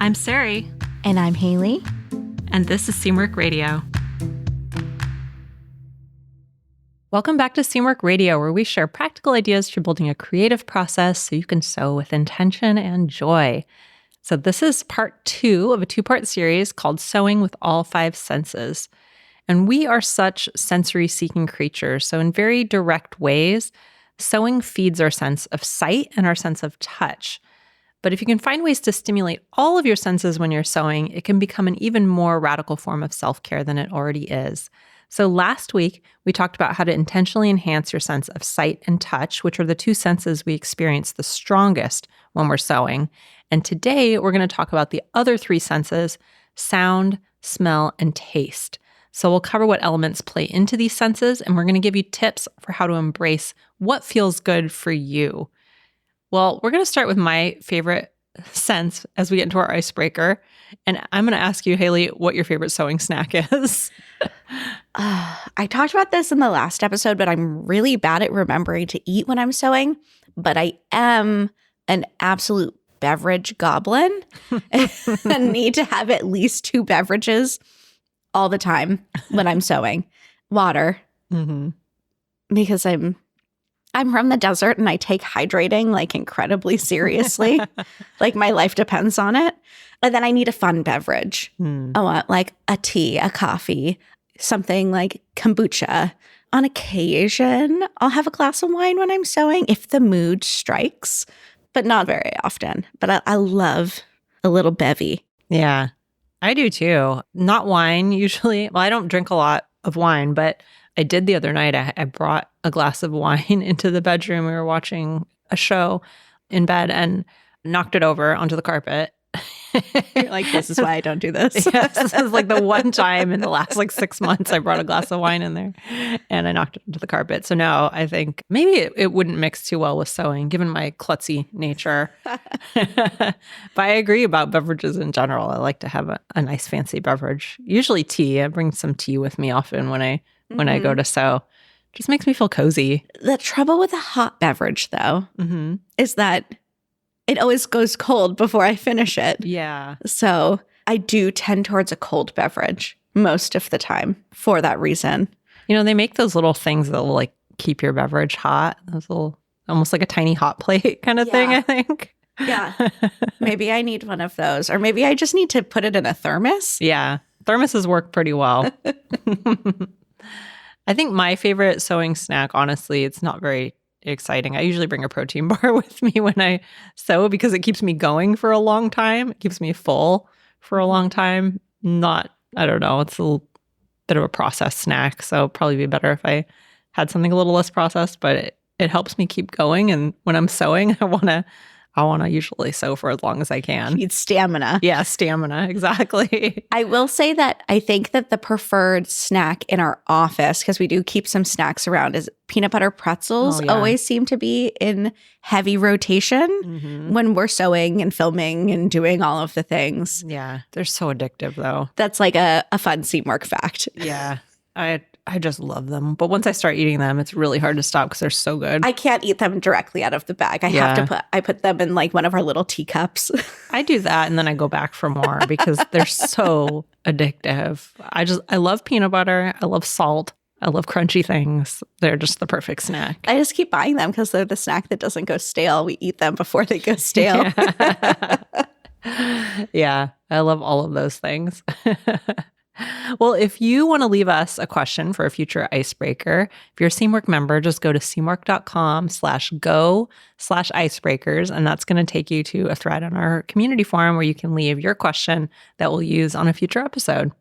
I'm Sari. And I'm Haley. And this is Seamwork Radio. Welcome back to Seamwork Radio, where we share practical ideas for building a creative process so you can sew with intention and joy. So this is part 2 of a 2-part series called Sewing with All 5 Senses. And we are such sensory-seeking creatures. So in very direct ways, sewing feeds our sense of sight and our sense of touch. But if you can find ways to stimulate all of your senses when you're sewing, it can become an even more radical form of self-care than it already is. So last week, we talked about how to intentionally enhance your sense of sight and touch, which are the 2 senses we experience the strongest when we're sewing. And today, we're going to talk about the other 3 senses: sound, smell, and taste. So we'll cover what elements play into these senses, and we're going to give you tips for how to embrace what feels good for you. Well, we're going to start with my favorite sense as we get into our icebreaker. And I'm going to ask you, Haley, what your favorite sewing snack is. I talked about this in the last episode, but I'm really bad at remembering to eat when I'm sewing. But I am an absolute beverage goblin and need to have at least 2 beverages all the time when I'm sewing. Water, because I'm from the desert and I take hydrating like incredibly seriously. Like my life depends on it. And then I need a fun beverage. I want like a tea, a coffee, something like kombucha. On occasion, I'll have a glass of wine when I'm sewing if the mood strikes, but not very often. But I love a little bevy. Yeah, I do too. Not wine usually. Well, I don't drink a lot of wine, but I did the other night. I brought a glass of wine into the bedroom. We were watching a show in bed and knocked it over onto the carpet. You're like, this is why I don't do this. Yes, this is like the one time in the last 6 months I brought a glass of wine in there and I knocked it into the carpet. So no, I think maybe it wouldn't mix too well with sewing, given my klutzy nature. But I agree about beverages in general. I like to have a nice fancy beverage. Usually tea. I bring some tea with me often when I go to sew. Just makes me feel cozy. The trouble with a hot beverage, though, is that it always goes cold before I finish it. Yeah. So I do tend towards a cold beverage most of the time for that reason. You know, they make those little things that will keep your beverage hot. Those little, almost like a tiny hot plate kind of thing, I think. Yeah. Maybe I need one of those. Or maybe I just need to put it in a thermos. Yeah. Thermoses work pretty well. I think my favorite sewing snack, honestly, it's not very exciting. I usually bring a protein bar with me when I sew because it keeps me going for a long time. It keeps me full for a long time. I don't know, it's a little bit of a processed snack, so it'd probably be better if I had something a little less processed, but it helps me keep going. And when I'm sewing, I want to usually sew for as long as I can. Need stamina. Yeah, stamina, exactly. I will say that I think that the preferred snack in our office, because we do keep some snacks around, is peanut butter pretzels. Always seem to be in heavy rotation when we're sewing and filming and doing all of the things. Yeah, they're so addictive though. That's like a fun Seamwork fact. Yeah, I just love them. But once I start eating them, it's really hard to stop because they're so good. I can't eat them directly out of the bag. I put them in one of our little teacups. I do that and then I go back for more because they're so addictive. I love peanut butter. I love salt. I love crunchy things. They're just the perfect snack. I just keep buying them because they're the snack that doesn't go stale. We eat them before they go stale. Yeah, I love all of those things. Well, if you want to leave us a question for a future icebreaker, if you're a Seamwork member, just go to seamwork.com/go/icebreakers, and that's going to take you to a thread on our community forum where you can leave your question that we'll use on a future episode.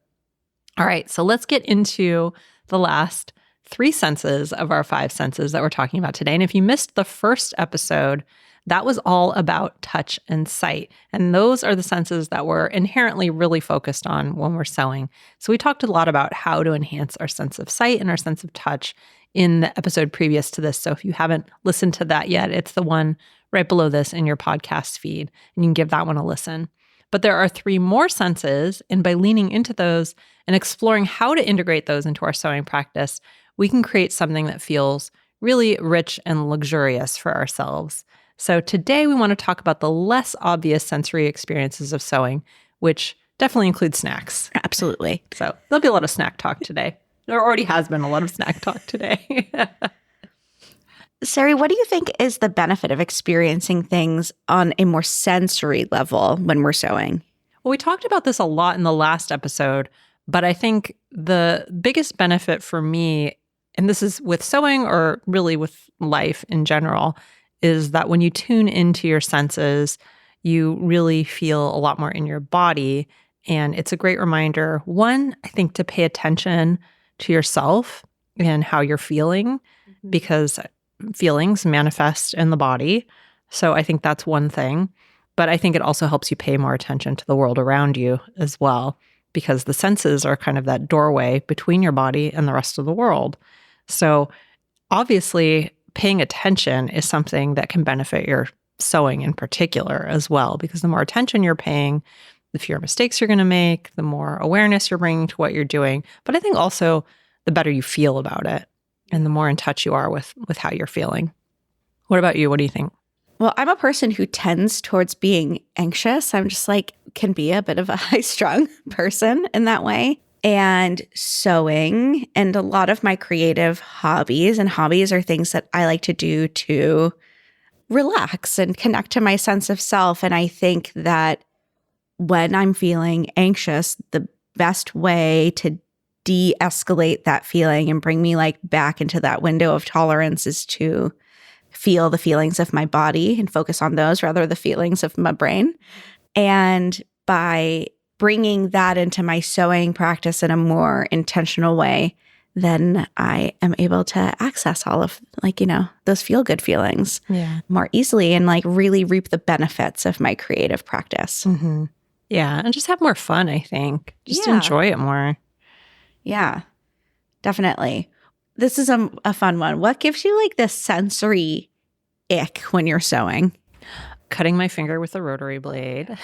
All right, so let's get into the last 3 senses of our 5 senses that we're talking about today. And if you missed the first episode, that was all about touch and sight. And those are the senses that we're inherently really focused on when we're sewing. So we talked a lot about how to enhance our sense of sight and our sense of touch in the episode previous to this. So if you haven't listened to that yet, it's the one right below this in your podcast feed, and you can give that one a listen. But there are 3 more senses, and by leaning into those and exploring how to integrate those into our sewing practice, we can create something that feels really rich and luxurious for ourselves. So today we want to talk about the less obvious sensory experiences of sewing, which definitely includes snacks. Absolutely. So there'll be a lot of snack talk today. There already has been a lot of snack talk today. Sari, what do you think is the benefit of experiencing things on a more sensory level when we're sewing? Well, we talked about this a lot in the last episode, but I think the biggest benefit for me, and this is with sewing or really with life in general, is that when you tune into your senses, you really feel a lot more in your body. And it's a great reminder, one, I think, to pay attention to yourself and how you're feeling, because feelings manifest in the body. So I think that's one thing. But I think it also helps you pay more attention to the world around you as well, because the senses are kind of that doorway between your body and the rest of the world. So obviously, paying attention is something that can benefit your sewing in particular as well, because the more attention you're paying, the fewer mistakes you're going to make, the more awareness you're bringing to what you're doing. But I think also the better you feel about it and the more in touch you are with how you're feeling. What about you? What do you think? Well, I'm a person who tends towards being anxious. I'm just can be a bit of a high-strung person in that way. And sewing and a lot of my creative hobbies are things that I like to do to relax and connect to my sense of self. And I think that when I'm feeling anxious, the best way to de-escalate that feeling and bring me back into that window of tolerance is to feel the feelings of my body and focus on those rather than the feelings of my brain. And by bringing that into my sewing practice in a more intentional way, then I am able to access all of those feel-good feelings more easily and really reap the benefits of my creative practice. Mm-hmm. Yeah. And just have more fun, I think. Just enjoy it more. Yeah, definitely. This is a fun one. What gives you this sensory ick when you're sewing? Cutting my finger with a rotary blade.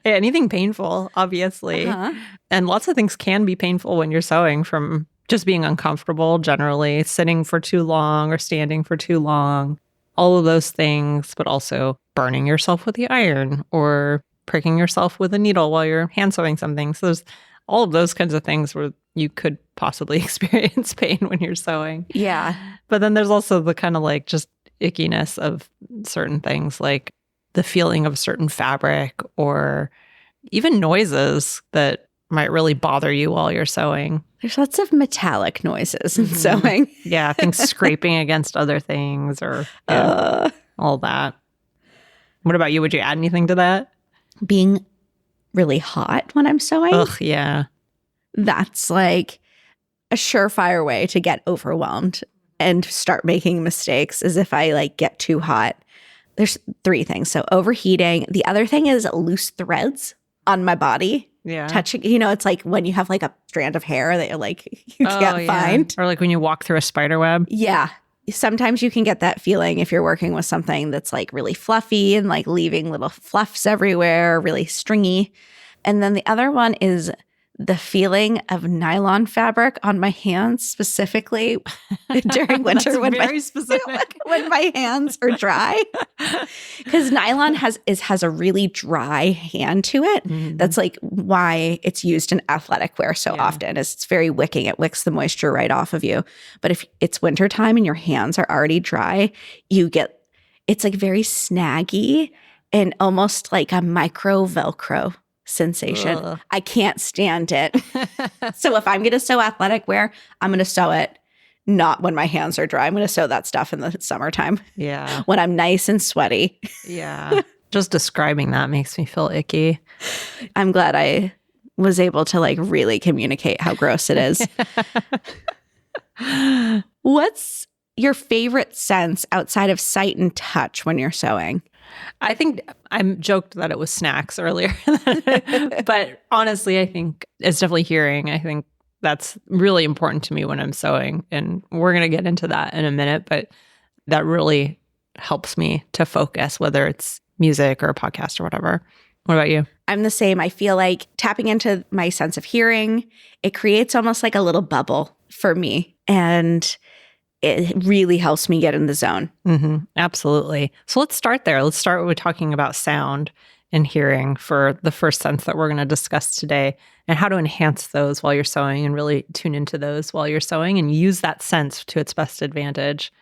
Anything painful, obviously. Uh-huh. And lots of things can be painful when you're sewing, from just being uncomfortable generally, sitting for too long or standing for too long, all of those things, but also burning yourself with the iron or pricking yourself with a needle while you're hand sewing something. So there's all of those kinds of things where you could possibly experience pain when you're sewing. Yeah. But then there's also the kind of just ickiness of certain things, like the feeling of a certain fabric or even noises that might really bother you while you're sewing. There's lots of metallic noises in sewing. Yeah, things scraping against other things or all that. What about you? Would you add anything to that? Being really hot when I'm sewing. Ugh, yeah. That's a surefire way to get overwhelmed and start making mistakes is if I get too hot. There's three things. So overheating. The other thing is loose threads on my body. Yeah. Touching, it's when you have a strand of hair that you can't find. Or when you walk through a spider web. Yeah. Sometimes you can get that feeling if you're working with something that's really fluffy and leaving little fluffs everywhere, really stringy. And then the other one is the feeling of nylon fabric on my hands, specifically during winter when when my hands are dry. Because nylon has a really dry hand to it. Mm-hmm. That's why it's used in athletic wear so often. Is it's very wicking. It wicks the moisture right off of you. But if it's wintertime and your hands are already dry, it's very snaggy and almost like a micro Velcro sensation. Ugh. I can't stand it. So if I'm going to sew athletic wear, I'm going to sew it not when my hands are dry. I'm going to sew that stuff in the summertime. Yeah. When I'm nice and sweaty. Yeah. Just describing that makes me feel icky. I'm glad I was able to really communicate how gross it is. What's your favorite sense outside of sight and touch when you're sewing? I think I joked that it was snacks earlier, but honestly, I think it's definitely hearing. I think that's really important to me when I'm sewing, and we're going to get into that in a minute, but that really helps me to focus, whether it's music or a podcast or whatever. What about you? I'm the same. I feel like tapping into my sense of hearing, it creates almost a little bubble for me. And it really helps me get in the zone. Absolutely. So let's start there. Let's start with talking about sound and hearing for the first sense that we're going to discuss today, and how to enhance those while you're sewing and really tune into those while you're sewing and use that sense to its best advantage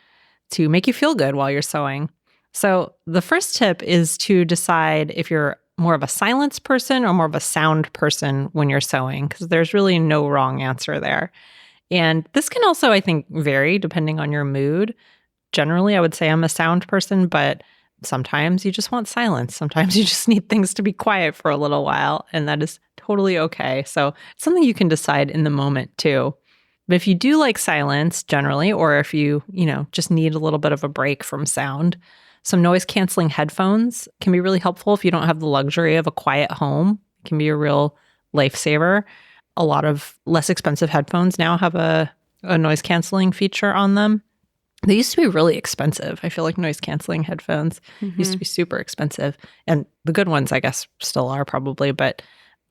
to make you feel good while you're sewing. So the first tip is to decide if you're more of a silence person or more of a sound person when you're sewing, because there's really no wrong answer there. And this can also, I think, vary depending on your mood. Generally, I would say I'm a sound person, but sometimes you just want silence. Sometimes you just need things to be quiet for a little while, and that is totally okay. So it's something you can decide in the moment too. But if you do like silence generally, or if you just need a little bit of a break from sound, some noise canceling headphones can be really helpful if you don't have the luxury of a quiet home. It can be a real lifesaver. A lot of less expensive headphones now have a noise canceling feature on them. They used to be really expensive. I feel like noise canceling headphones used to be super expensive. And the good ones, I guess, still are probably, but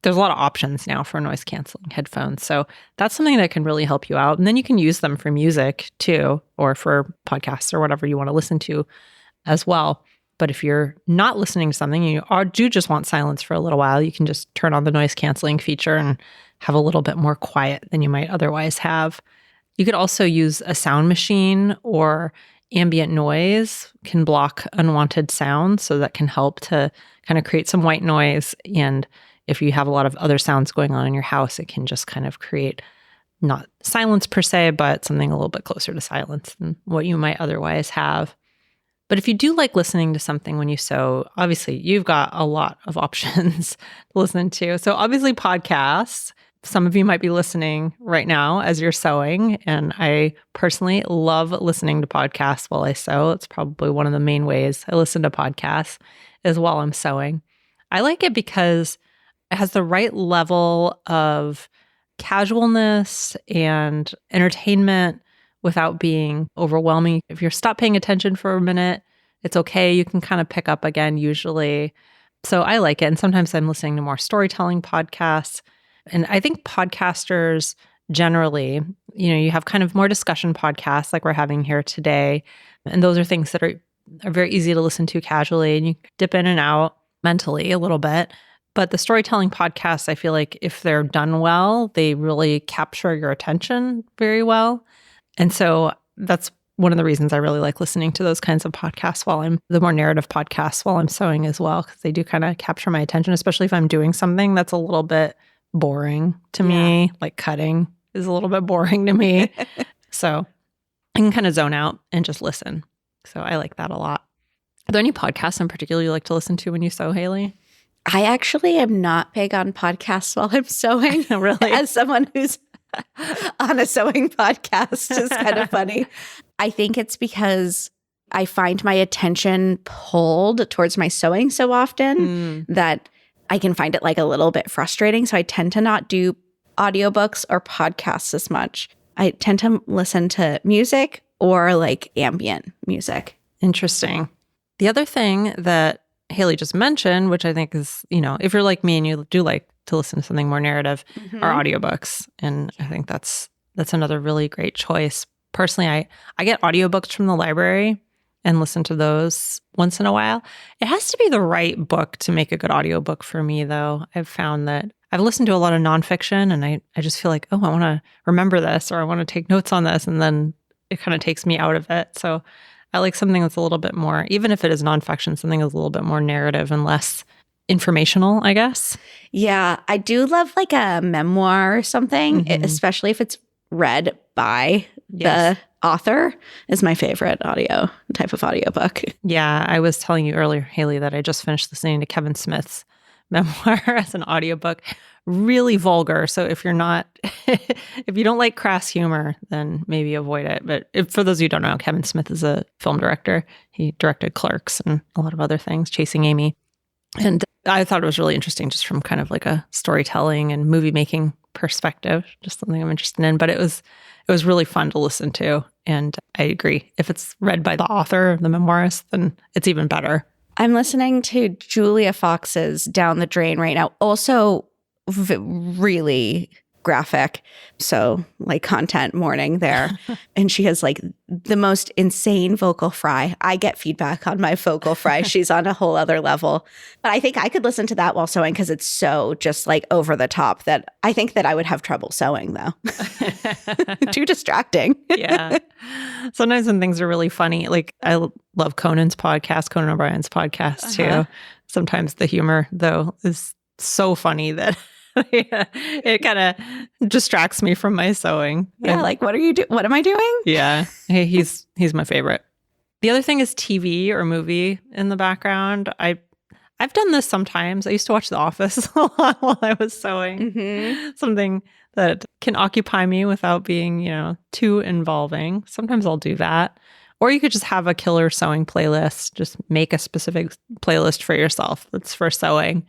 there's a lot of options now for noise canceling headphones. So that's something that can really help you out. And then you can use them for music too, or for podcasts or whatever you want to listen to as well. But if you're not listening to something, you do just want silence for a little while, you can just turn on the noise canceling feature and have a little bit more quiet than you might otherwise have. You could also use a sound machine, or ambient noise can block unwanted sounds. So that can help to kind of create some white noise. And if you have a lot of other sounds going on in your house, it can just kind of create not silence per se, but something a little bit closer to silence than what you might otherwise have. But if you do like listening to something when you sew, obviously you've got a lot of options to listen to. So obviously podcasts. Some of you might be listening right now as you're sewing, and I personally love listening to podcasts while I sew. It's probably one of the main ways I listen to podcasts is while I'm sewing. I like it because it has the right level of casualness and entertainment without being overwhelming. If you're stop paying attention for a minute, it's okay. You can kind of pick up again usually. So I like it. And sometimes I'm listening to more storytelling podcasts. And I think podcasters generally, you have kind of more discussion podcasts like we're having here today. And those are things that are very easy to listen to casually, and you dip in and out mentally a little bit. But the storytelling podcasts, I feel like if they're done well, they really capture your attention very well. And so that's one of the reasons I really like listening to those kinds of podcasts the more narrative podcasts while I'm sewing as well, because they do kind of capture my attention, especially if I'm doing something that's a little bit boring to me, like cutting is a little bit boring to me. So I can kind of zone out and just listen. So I like that a lot. Are there any podcasts in particular you like to listen to when you sew, Haley? I actually am not big on podcasts while I'm sewing. Really? As someone who's on a sewing podcast is kind of funny. I think it's because I find my attention pulled towards my sewing so often that I can find it like a little bit frustrating. So I tend to not do audiobooks or podcasts as much. I tend to listen to music or like ambient music. Interesting. The other thing that Haley just mentioned, which I think is, if you're like me and you do like to listen to something more narrative, are audiobooks. And I think that's another really great choice. Personally, I get audiobooks from the library and listen to those once in a while. It has to be the right book to make a good audiobook for me, though. I've found that I've listened to a lot of nonfiction, and I just feel like, I want to remember this, or I want to take notes on this, and then it kind of takes me out of it. So I like something that's a little bit more, even if it is nonfiction, something that's a little bit more narrative and less informational, I guess. Yeah, I do love like a memoir or something, especially if it's read by the author is my favorite type of audiobook. Yeah, I was telling you earlier, Haley, that I just finished listening to Kevin Smith's memoir as an audiobook. Really vulgar. So if you don't like crass humor, then maybe avoid it. But for those of you who don't know, Kevin Smith is a film director. He directed Clerks and a lot of other things, Chasing Amy. And I thought it was really interesting just from kind of like a storytelling and movie making perspective, just something I'm interested in. But it was really fun to listen to. And I agree. If it's read by the author, the memoirist, then it's even better. I'm listening to Julia Fox's Down the Drain right now. Also really graphic. So like content morning there. And she has like the most insane vocal fry. I get feedback on my vocal fry. She's on a whole other level. But I think I could listen to that while sewing because it's so just like over the top that I think that I would have trouble sewing though. Too distracting. Yeah. Sometimes when things are really funny, like I love Conan O'Brien's podcast too. Sometimes the humor though is so funny that it kind of distracts me from my sewing. Yeah, like what are you doing? What am I doing? Yeah. Hey, he's my favorite. The other thing is TV or movie in the background. I've done this sometimes. I used to watch The Office a lot while I was sewing. Something that can occupy me without being, too involving. Sometimes I'll do that. Or you could just have a killer sewing playlist. Just make a specific playlist for yourself that's for sewing.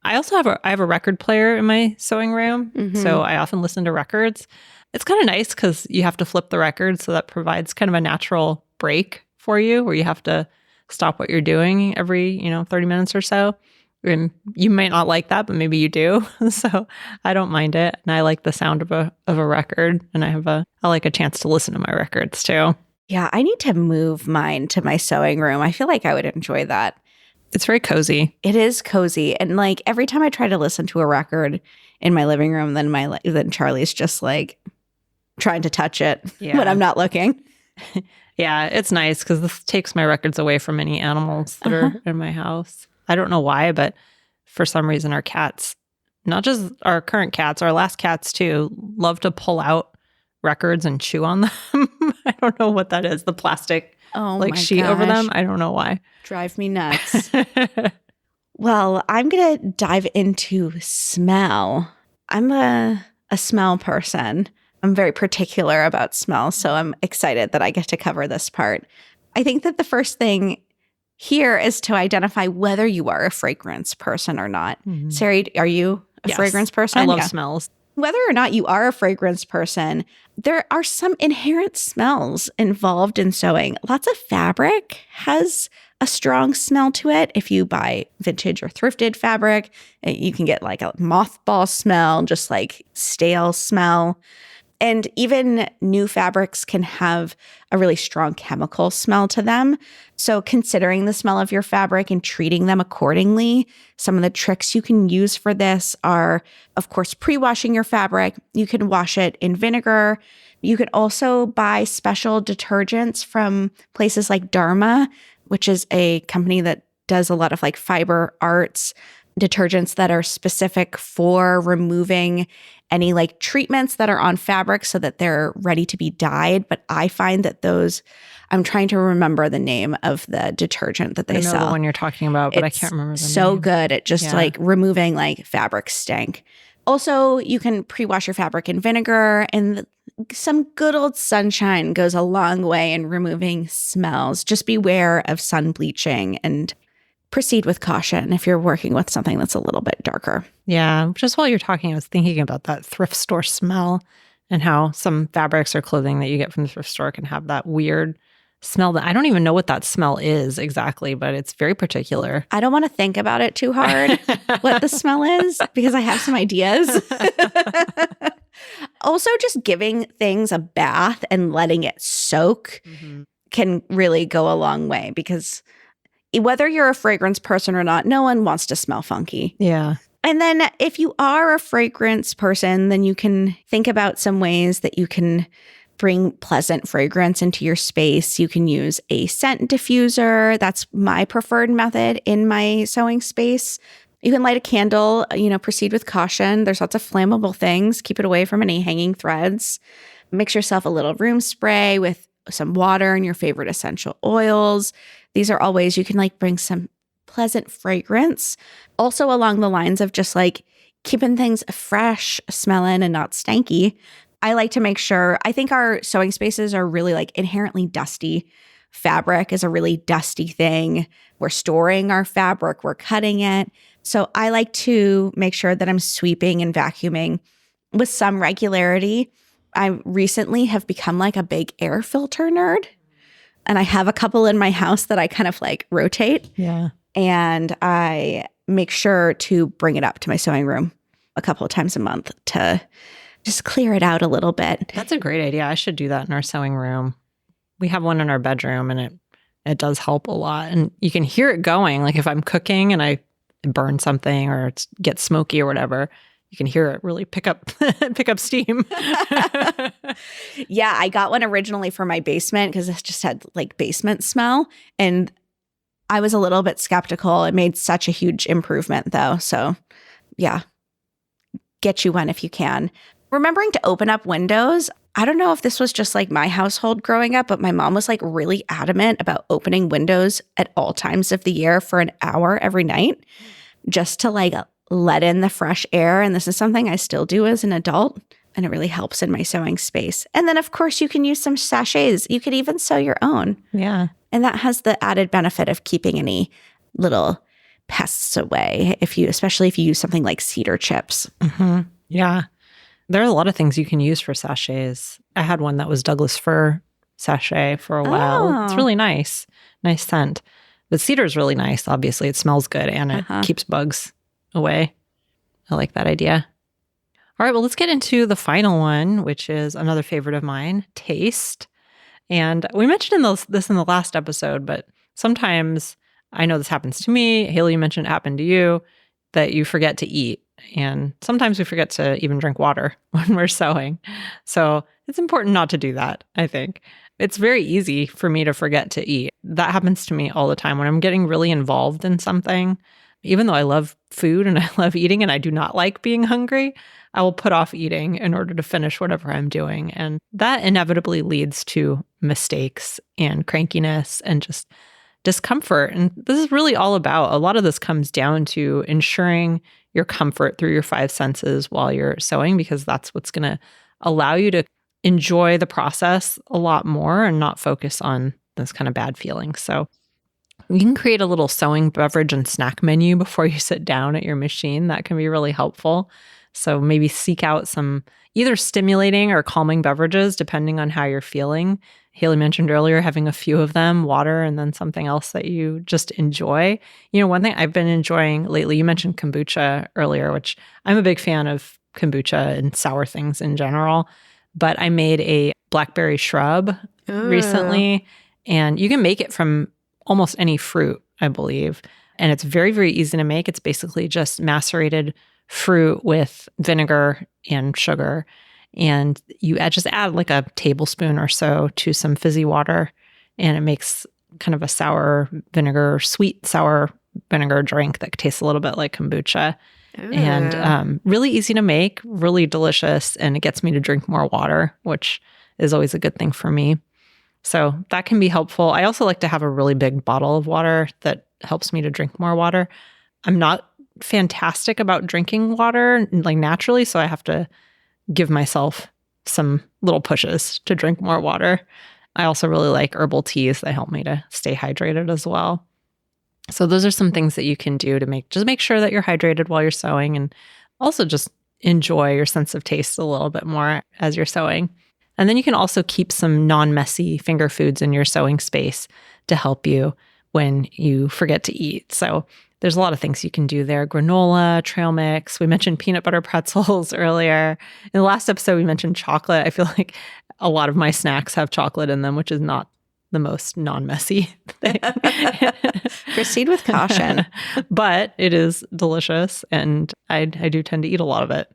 I also have a record player in my sewing room. So I often listen to records. It's kind of nice because you have to flip the record. So that provides kind of a natural break for you where you have to stop what you're doing every, 30 minutes or so. And you might not like that, but maybe you do. So I don't mind it. And I like the sound of a record. And I like a chance to listen to my records too. Yeah, I need to move mine to my sewing room. I feel like I would enjoy that. It's very cozy. It is cozy. And like every time I try to listen to a record in my living room, then Charlie's just like trying to touch it when I'm not looking. Yeah, it's nice because this takes my records away from any animals that are in my house. I don't know why, but for some reason our cats, not just our current cats, our last cats too, love to pull out records and chew on them. I don't know what that is. The plastic sheet over them. I don't know why. Drive me nuts. Well, I'm going to dive into smell. I'm a smell person. I'm very particular about smell, so I'm excited that I get to cover this part. I think that the first thing here is to identify whether you are a fragrance person or not. Sari, are you a fragrance person? I love smells. Whether or not you are a fragrance person, there are some inherent smells involved in sewing. Lots of fabric has a strong smell to it. If you buy vintage or thrifted fabric, you can get like a mothball smell, just like stale smell. And even new fabrics can have a really strong chemical smell to them. So considering the smell of your fabric and treating them accordingly, some of the tricks you can use for this are, of course, pre-washing your fabric. You can wash it in vinegar. You can also buy special detergents from places like Dharma, which is a company that does a lot of like fiber arts detergents that are specific for removing any like treatments that are on fabric so that they're ready to be dyed. But I find that I'm trying to remember the name of the detergent that they sell. I know the one you're talking about, but I can't remember the name. So good at just like removing like fabric stink. Also, you can pre-wash your fabric in vinegar, and some good old sunshine goes a long way in removing smells. Just beware of sun bleaching and proceed with caution if you're working with something that's a little bit darker. Yeah. Just while you're talking, I was thinking about that thrift store smell and how some fabrics or clothing that you get from the thrift store can have that weird smell that I don't even know what that smell is exactly, but it's very particular. I don't want to think about it too hard, what the smell is, because I have some ideas. Also, just giving things a bath and letting it soak can really go a long way, because whether you're a fragrance person or not, no one wants to smell funky. Yeah. And then if you are a fragrance person, then you can think about some ways that you can bring pleasant fragrance into your space. You can use a scent diffuser. That's my preferred method in my sewing space. You can light a candle, proceed with caution. There's lots of flammable things. Keep it away from any hanging threads. Mix yourself a little room spray with some water and your favorite essential oils. These are all ways you can like bring some pleasant fragrance. Also along the lines of just like keeping things fresh smelling and not stanky. I like to make sure, I think our sewing spaces are really like inherently dusty. Fabric is a really dusty thing. We're storing our fabric, we're cutting it. So I like to make sure that I'm sweeping and vacuuming with some regularity. I recently have become like a big air filter nerd. And I have a couple in my house that I kind of like rotate. Yeah. And I make sure to bring it up to my sewing room a couple of times a month to just clear it out a little bit. That's a great idea. I should do that in our sewing room. We have one in our bedroom, and it does help a lot. And you can hear it going. Like if I'm cooking and I burn something or it gets smoky or whatever, you can hear it really pick up steam. Yeah, I got one originally for my basement because it just had like basement smell. And I was a little bit skeptical. It made such a huge improvement though. So yeah, get you one if you can. Remembering to open up windows. I don't know if this was just like my household growing up, but my mom was like really adamant about opening windows at all times of the year for an hour every night just to like let in the fresh air. And this is something I still do as an adult. And it really helps in my sewing space. And then, of course, you can use some sachets. You could even sew your own. Yeah. And that has the added benefit of keeping any little pests away, especially if you use something like cedar chips. Mm-hmm. Yeah. There are a lot of things you can use for sachets. I had one that was Douglas fir sachet for a while. Oh. It's really nice. Nice scent. The cedar is really nice. Obviously, it smells good and it keeps bugs away. I like that idea. All right, well, let's get into the final one, which is another favorite of mine, taste. And we mentioned this in the last episode, but sometimes I know this happens to me. Haley, you mentioned it happened to you, that you forget to eat. And sometimes we forget to even drink water when we're sewing. So it's important not to do that, I think. It's very easy for me to forget to eat. That happens to me all the time when I'm getting really involved in something. Even though I love food and I love eating and I do not like being hungry, I will put off eating in order to finish whatever I'm doing. And that inevitably leads to mistakes and crankiness and just discomfort. And this is really all about, a lot of this comes down to ensuring your comfort through your five senses while you're sewing, because that's what's going to allow you to enjoy the process a lot more and not focus on this kind of bad feelings. So you can create a little sewing beverage and snack menu before you sit down at your machine. That can be really helpful. So maybe seek out some either stimulating or calming beverages, depending on how you're feeling. Haley mentioned earlier having a few of them, water, and then something else that you just enjoy. You know, one thing I've been enjoying lately, you mentioned kombucha earlier, which I'm a big fan of kombucha and sour things in general. But I made a blackberry shrub recently, and you can make it from almost any fruit, I believe. And it's very, very easy to make. It's basically just macerated fruit with vinegar and sugar. And you just add like a tablespoon or so to some fizzy water. And it makes kind of a sour vinegar, sweet sour vinegar drink that tastes a little bit like kombucha. And really easy to make, really delicious. And it gets me to drink more water, which is always a good thing for me. So that can be helpful. I also like to have a really big bottle of water that helps me to drink more water. I'm not fantastic about drinking water like naturally, so I have to give myself some little pushes to drink more water. I also really like herbal teas that help me to stay hydrated as well. So those are some things that you can do to make sure that you're hydrated while you're sewing, and also just enjoy your sense of taste a little bit more as you're sewing. And then you can also keep some non-messy finger foods in your sewing space to help you when you forget to eat. So there's a lot of things you can do there. Granola, trail mix. We mentioned peanut butter pretzels earlier. In the last episode, we mentioned chocolate. I feel like a lot of my snacks have chocolate in them, which is not the most non-messy thing. Proceed with caution. But it is delicious, and I do tend to eat a lot of it.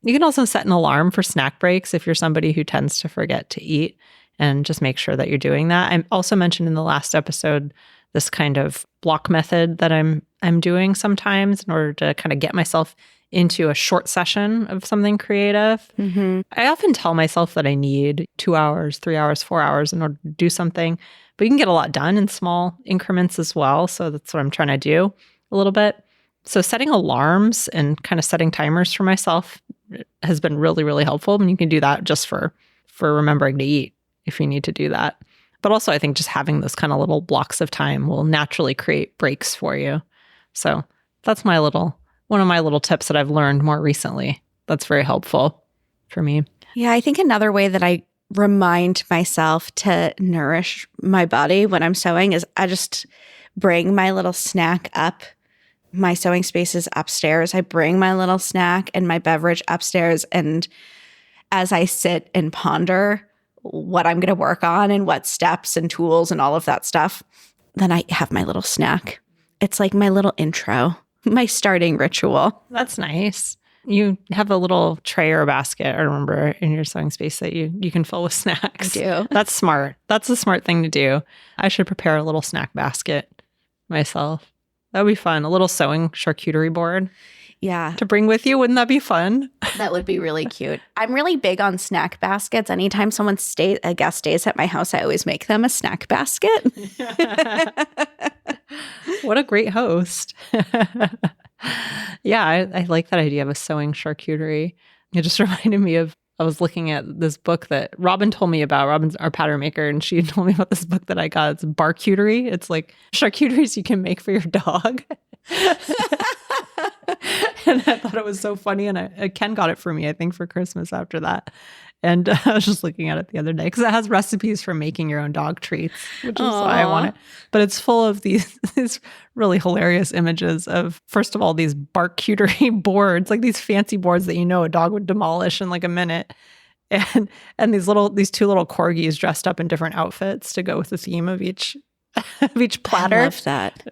You can also set an alarm for snack breaks if you're somebody who tends to forget to eat, and just make sure that you're doing that. I also mentioned in the last episode this kind of block method that I'm doing sometimes in order to kind of get myself into a short session of something creative. Mm-hmm. I often tell myself that I need 2 hours, 3 hours, 4 hours in order to do something, but you can get a lot done in small increments as well. So that's what I'm trying to do a little bit. So setting alarms and kind of setting timers for myself has been really, really helpful. And you can do that just for remembering to eat if you need to do that. But also I think just having those kind of little blocks of time will naturally create breaks for you. So that's one of my little tips that I've learned more recently. That's very helpful for me. Yeah, I think another way that I remind myself to nourish my body when I'm sewing is I just bring my little snack up. My sewing space is upstairs. I bring my little snack and my beverage upstairs, and as I sit and ponder what I'm going to work on and what steps and tools and all of that stuff, then I have my little snack. It's like my little intro, my starting ritual. That's nice. You have a little tray or basket, I remember, in your sewing space that you can fill with snacks. I do. That's smart. That's a smart thing to do. I should prepare a little snack basket myself. That would be fun. A little sewing charcuterie board. Yeah. To bring with you. Wouldn't that be fun? That would be really cute. I'm really big on snack baskets. Anytime a guest stays at my house, I always make them a snack basket. What a great host. Yeah, I like that idea of a sewing charcuterie. It just reminded me of, I was looking at this book that Robin told me about. Robin's our pattern maker, and she told me about this book that I got. It's Barcuterie. It's like charcuteries you can make for your dog. And I thought it was so funny. And Ken got it for me, I think, for Christmas after that. And I was just looking at it the other day because it has recipes for making your own dog treats, which is why I want it. But it's full of these really hilarious images of, first of all, these barcuterie boards, like these fancy boards that a dog would demolish in like a minute. And these two little corgis dressed up in different outfits to go with the theme of each platter. I love that.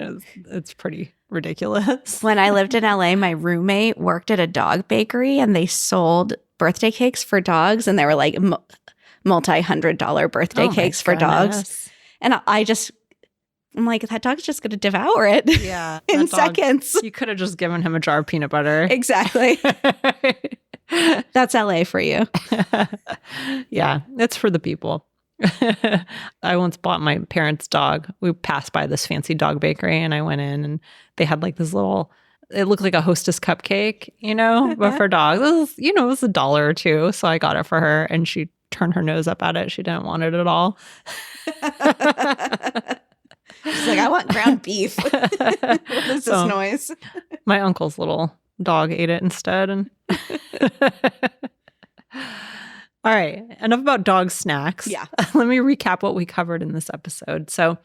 It's pretty ridiculous. When I lived in LA, my roommate worked at a dog bakery and they sold birthday cakes for dogs, and they were like multi-$100 birthday cakes for dogs. And I'm like, that dog's just going to devour it in seconds. You could have just given him a jar of peanut butter. Exactly. That's LA for you. Yeah, it's for the people. I once bought my parents' dog. We passed by this fancy dog bakery and I went in and they had like this little, it looked like a Hostess cupcake, but for dogs. It was $1 or $2. So I got it for her and she turned her nose up at it. She didn't want it at all. She's like, I want ground beef. What is this noise? My uncle's little dog ate it instead. And all right, enough about dog snacks. Yeah. Let me recap what we covered in this episode. So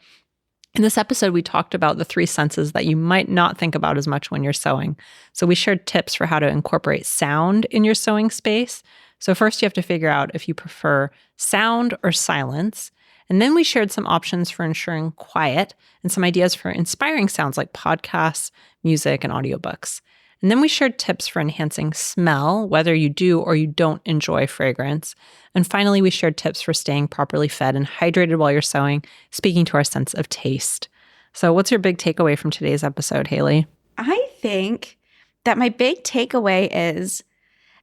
in this episode, we talked about the 3 senses that you might not think about as much when you're sewing. So we shared tips for how to incorporate sound in your sewing space. So first you have to figure out if you prefer sound or silence. And then we shared some options for ensuring quiet and some ideas for inspiring sounds like podcasts, music, and audiobooks. And then we shared tips for enhancing smell, whether you do or you don't enjoy fragrance. And finally, we shared tips for staying properly fed and hydrated while you're sewing, speaking to our sense of taste. So what's your big takeaway from today's episode, Haley? I think that my big takeaway is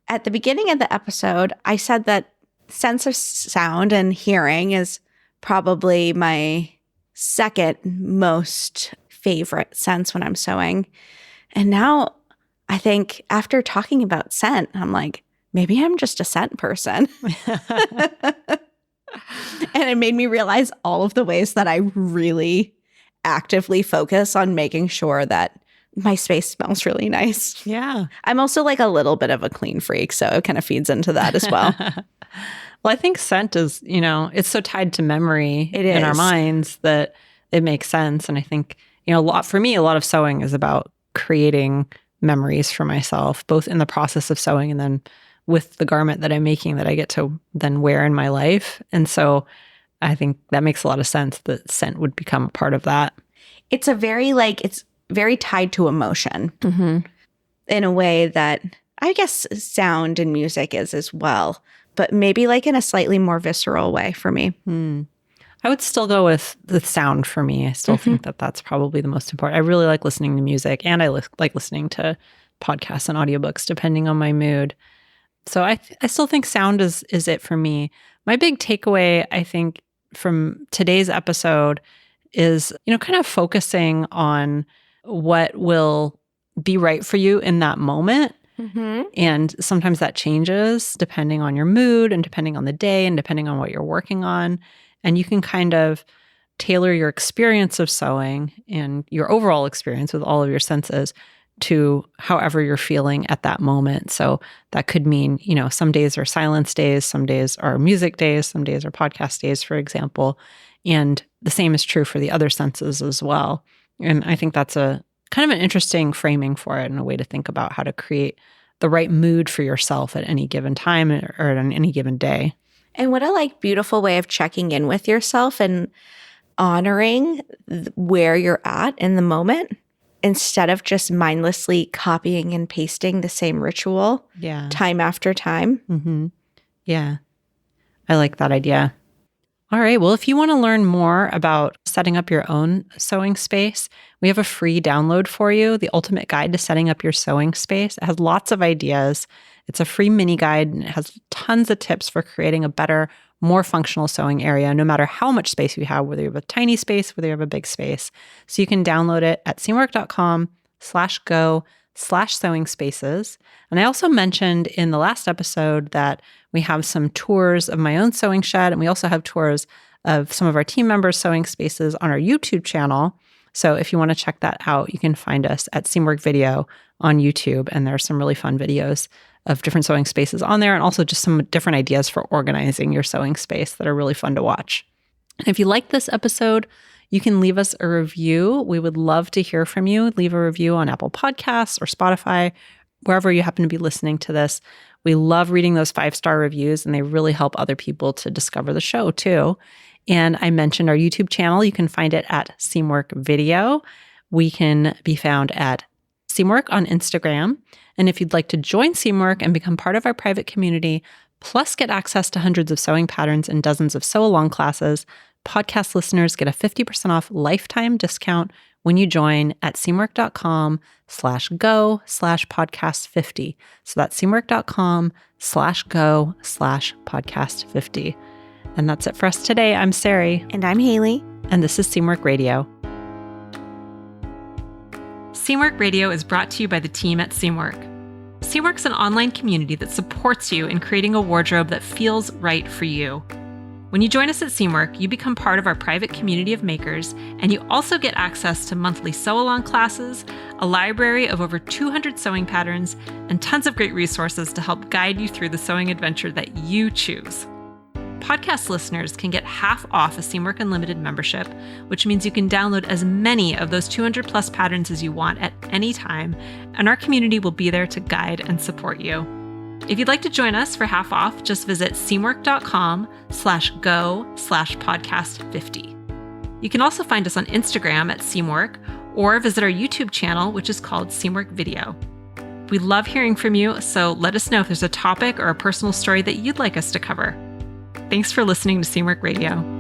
at the beginning of the episode, I said that sense of sound and hearing is probably my second most favorite sense when I'm sewing. And now I think after talking about scent, I'm like, maybe I'm just a scent person. And it made me realize all of the ways that I really actively focus on making sure that my space smells really nice. Yeah. I'm also like a little bit of a clean freak, so it kind of feeds into that as well. Well, I think scent is, it's so tied to memory It in our is. minds that it makes sense. And I think, a lot of sewing is about creating memories for myself, both in the process of sewing and then with the garment that I'm making that I get to then wear in my life. And so I think that makes a lot of sense that scent would become a part of that. It's very tied to emotion in a way that I guess sound and music is as well, but maybe like in a slightly more visceral way for me. I would still go with the sound for me. I still think that that's probably the most important. I really like listening to music and I like listening to podcasts and audiobooks depending on my mood. So I still think sound is it for me. My big takeaway, I think, from today's episode is, kind of focusing on what will be right for you in that moment. And sometimes that changes depending on your mood and depending on the day and depending on what you're working on. And you can kind of tailor your experience of sewing and your overall experience with all of your senses to however you're feeling at that moment. So that could mean, some days are silence days, some days are music days, some days are podcast days, for example. And the same is true for the other senses as well. And I think that's a kind of an interesting framing for it and a way to think about how to create the right mood for yourself at any given time or on any given day. And what a beautiful way of checking in with yourself and honoring where you're at in the moment instead of just mindlessly copying and pasting the same ritual time after time. Mm-hmm. Yeah. I like that idea. All right. Well, if you want to learn more about setting up your own sewing space, we have a free download for you, The Ultimate Guide to Setting Up Your Sewing Space. It has lots of ideas. It's a free mini guide and it has tons of tips for creating a better, more functional sewing area, no matter how much space you have, whether you have a tiny space, whether you have a big space. So you can download it at seamwork.com/go/sewing spaces. And I also mentioned in the last episode that we have some tours of my own sewing shed, and we also have tours of some of our team members' sewing spaces on our YouTube channel. So if you want to check that out, you can find us at Seamwork Video on YouTube, and there are some really fun videos of different sewing spaces on there, and also just some different ideas for organizing your sewing space that are really fun to watch. And if you like this episode, you can leave us a review. We would love to hear from you. Leave a review on Apple Podcasts or Spotify, wherever you happen to be listening to this. We love reading those 5-star reviews, and they really help other people to discover the show too. And I mentioned our YouTube channel. You can find it at Seamwork Video. We can be found at Seamwork on Instagram. And if you'd like to join Seamwork and become part of our private community, plus get access to hundreds of sewing patterns and dozens of sew-along classes, podcast listeners get a 50% off lifetime discount when you join at seamwork.com/go/podcast50. So that's seamwork.com/go/podcast50. And that's it for us today. I'm Sari. And I'm Haley. And this is Seamwork Radio. Seamwork Radio is brought to you by the team at Seamwork. Seamwork's an online community that supports you in creating a wardrobe that feels right for you. When you join us at Seamwork, you become part of our private community of makers, and you also get access to monthly sew-along classes, a library of over 200 sewing patterns, and tons of great resources to help guide you through the sewing adventure that you choose. Podcast listeners can get half off a Seamwork Unlimited membership, which means you can download as many of those 200 plus patterns as you want at any time, and our community will be there to guide and support you. If you'd like to join us for half off, just visit seamwork.com/go/podcast50. You can also find us on Instagram at Seamwork, or visit our YouTube channel, which is called Seamwork Video. We love hearing from you, so let us know if there's a topic or a personal story that you'd like us to cover. Thanks for listening to Seamwork Radio.